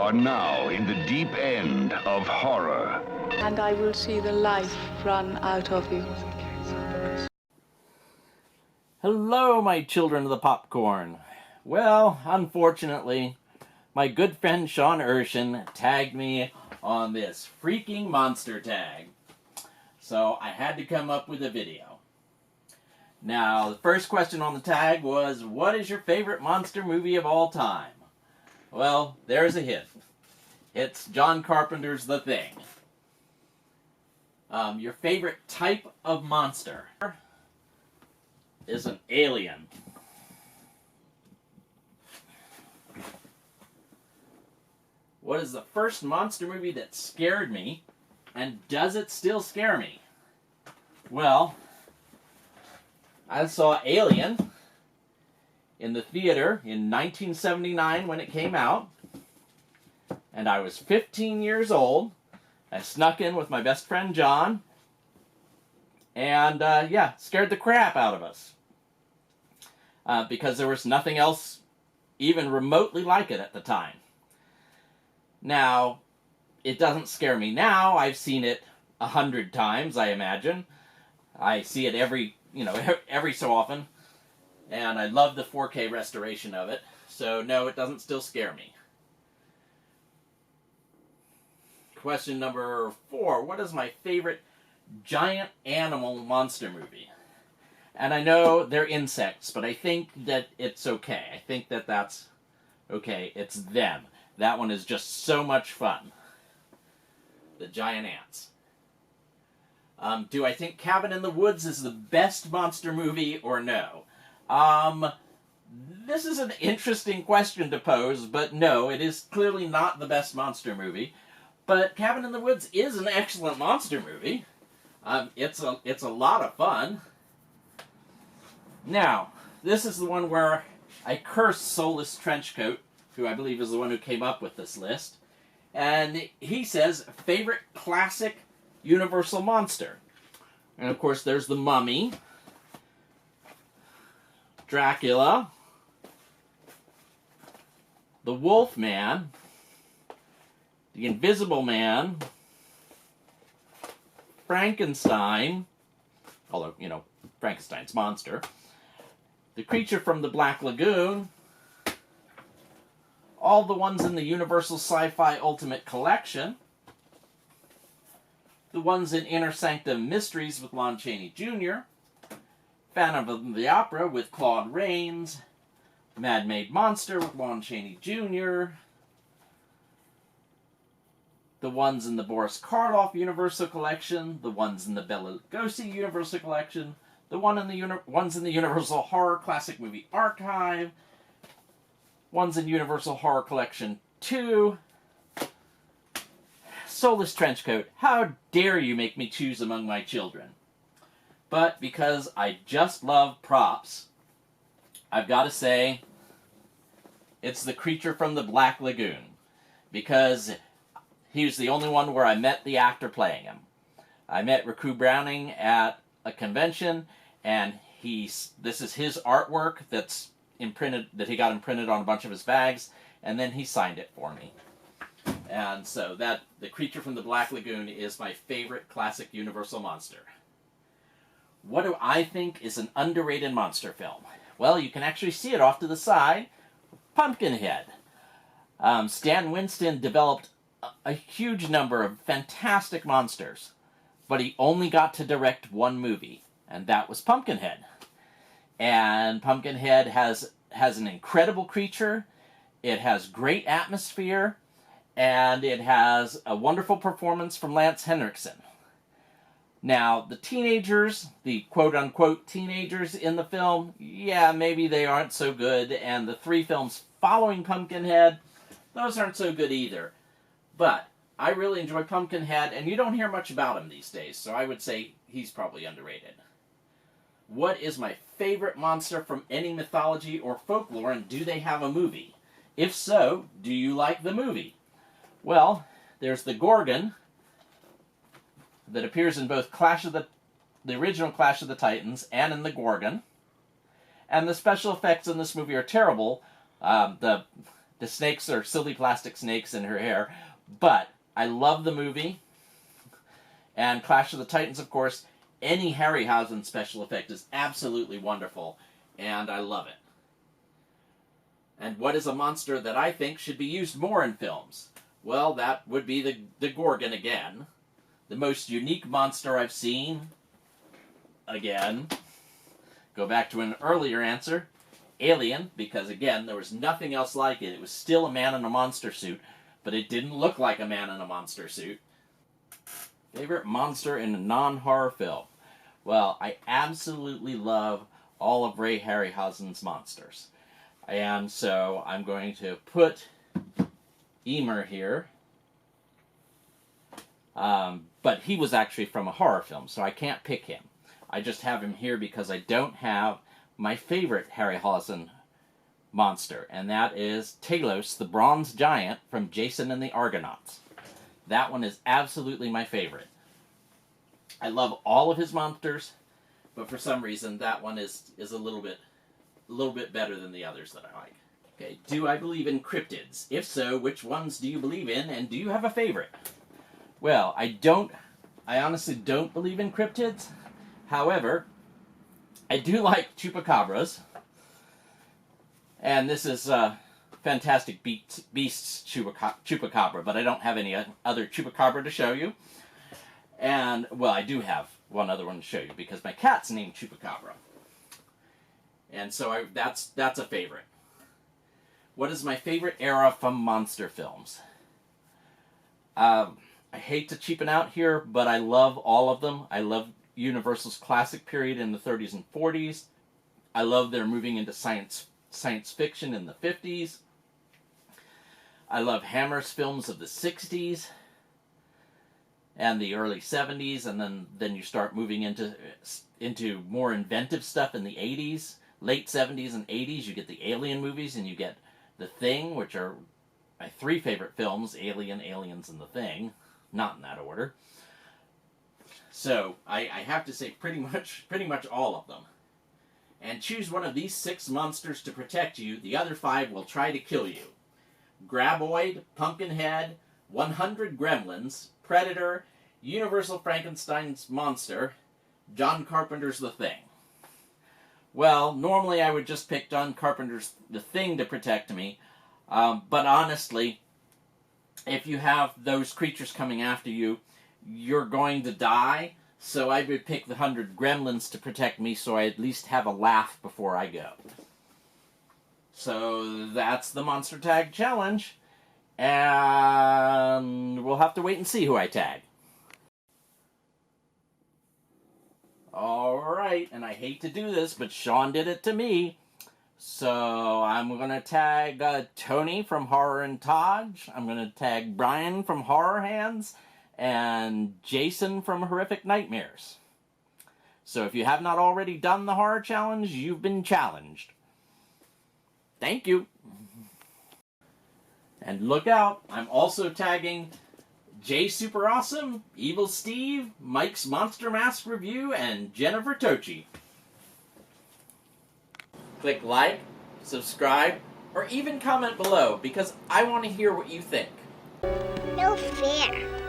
are now in the deep end of horror. And I will see the life run out of you. Hello, my children of the popcorn. Well, unfortunately, my good friend Sean Erschen tagged me on this freaking monster tag. So I had to come up with a video. Now, the first question on the tag was, what is your favorite monster movie of all time? Well, there's a hint. It's John Carpenter's The Thing. Your favorite type of monster is an alien. What is the first monster movie that scared me, and does it still scare me? Well, I saw Alien in the theater in 1979 when it came out, and I was 15 years old. I snuck in with my best friend John, and scared the crap out of us. Because there was nothing else even remotely like it at the time. Now, it doesn't scare me now. I've seen it 100 times, I imagine. I see it every so often. And I love the 4K restoration of it. So, no, it doesn't still scare me. Question number 4. What is my favorite giant animal monster movie? And I know they're insects, but I think that it's okay. I think that that's okay. It's them. That one is just so much fun. The giant ants. Do I think Cabin in the Woods is the best monster movie or no? This is an interesting question to pose, but no, it is clearly not the best monster movie. But Cabin in the Woods is an excellent monster movie. It's a lot of fun. Now, this is the one where I curse Soulless Trenchcoat, who I believe is the one who came up with this list. And he says, favorite classic Universal monster. And of course, there's the Mummy, Dracula, the Wolfman, the Invisible Man, Frankenstein, although, Frankenstein's monster, the Creature from the Black Lagoon, all the ones in the Universal Sci-Fi Ultimate Collection, the ones in Inner Sanctum Mysteries with Lon Chaney Jr., Phantom of the Opera with Claude Rains, Mad Maid Monster with Lon Chaney Jr., the ones in the Boris Karloff Universal Collection, the ones in the Bela Lugosi Universal Collection, the ones in the Universal Horror Classic Movie Archive, ones in Universal Horror Collection 2, Soulless Trenchcoat. How dare you make me choose among my children? But because I just love props, I've got to say it's the Creature from the Black Lagoon. Because he was the only one where I met the actor playing him. I met Riku Browning at a convention, and this is his artwork that's imprinted, that he got imprinted on a bunch of his bags, and then he signed it for me. And so the Creature from the Black Lagoon is my favorite classic Universal monster. What do I think is an underrated monster film? Well, you can actually see it off to the side. Pumpkinhead. Stan Winston developed a huge number of fantastic monsters, but he only got to direct one movie, and that was Pumpkinhead. And Pumpkinhead has an incredible creature, it has great atmosphere, and it has a wonderful performance from Lance Henriksen. Now, the teenagers, the quote-unquote teenagers in the film, yeah, maybe they aren't so good, and the 3 films following Pumpkinhead, those aren't so good either. But I really enjoy Pumpkinhead, and you don't hear much about him these days, so I would say he's probably underrated. What is my favorite monster from any mythology or folklore, and do they have a movie? If so, do you like the movie? Well, there's the Gorgon, that appears in both the original Clash of the Titans and in the Gorgon. And the special effects in this movie are terrible. The The snakes are silly plastic snakes in her hair. But I love the movie. And Clash of the Titans, of course. Any Harryhausen special effect is absolutely wonderful. And I love it. And what is a monster that I think should be used more in films? Well, that would be the Gorgon again. The most unique monster I've seen. Again. Go back to an earlier answer. Alien, because again, there was nothing else like it. It was still a man in a monster suit, but it didn't look like a man in a monster suit. Favorite monster in a non-horror film? Well, I absolutely love all of Ray Harryhausen's monsters. And so I'm going to put Emer here. But he was actually from a horror film, so I can't pick him. I just have him here because I don't have my favorite Harryhausen monster, and that is Talos, the bronze giant from Jason and the Argonauts. That one is absolutely my favorite. I love all of his monsters, but for some reason that one is a little bit better than the others that I like. Okay, do I believe in cryptids? If so, which ones do you believe in, and do you have a favorite? Well, I honestly don't believe in cryptids. However, I do like chupacabras. And this is Fantastic Beasts chupacabra, but I don't have any other chupacabra to show you. And, well, I do have one other one to show you, because my cat's named Chupacabra. And so that's a favorite. What is my favorite era from monster films? I hate to cheapen out here, but I love all of them. I love Universal's classic period in the 30s and 40s. I love their moving into science fiction in the 50s. I love Hammer's films of the 60s and the early 70s, and then you start moving into more inventive stuff in the 80s. Late 70s and 80s, you get the Alien movies, and you get The Thing, which are my three favorite films: Alien, Aliens, and The Thing. Not in that order. So I have to say pretty much all of them. And choose one of these 6 monsters to protect you. The other 5 will try to kill you. Graboid, Pumpkinhead, 100 Gremlins, Predator, Universal Frankenstein's Monster, John Carpenter's The Thing. Well, normally I would just pick John Carpenter's The Thing to protect me, but honestly, if you have those creatures coming after you, you're going to die, so I would pick the 100 Gremlins to protect me, so I at least have a laugh before I go. So that's the Monster Tag Challenge, and we'll have to wait and see who I tag. Alright, and I hate to do this, but Sean did it to me. So I'm going to tag Tony from Horror and Taj. I'm going to tag Brian from HorrorHands. And Jason from Horrific Nightmares. So if you have not already done the horror challenge, you've been challenged. Thank you. And look out, I'm also tagging Jay Superawesome, Evil Steve, Mike's Monster Mask Review, and Jennifer Tochi. Click like, subscribe, or even comment below, because I want to hear what you think. No fair.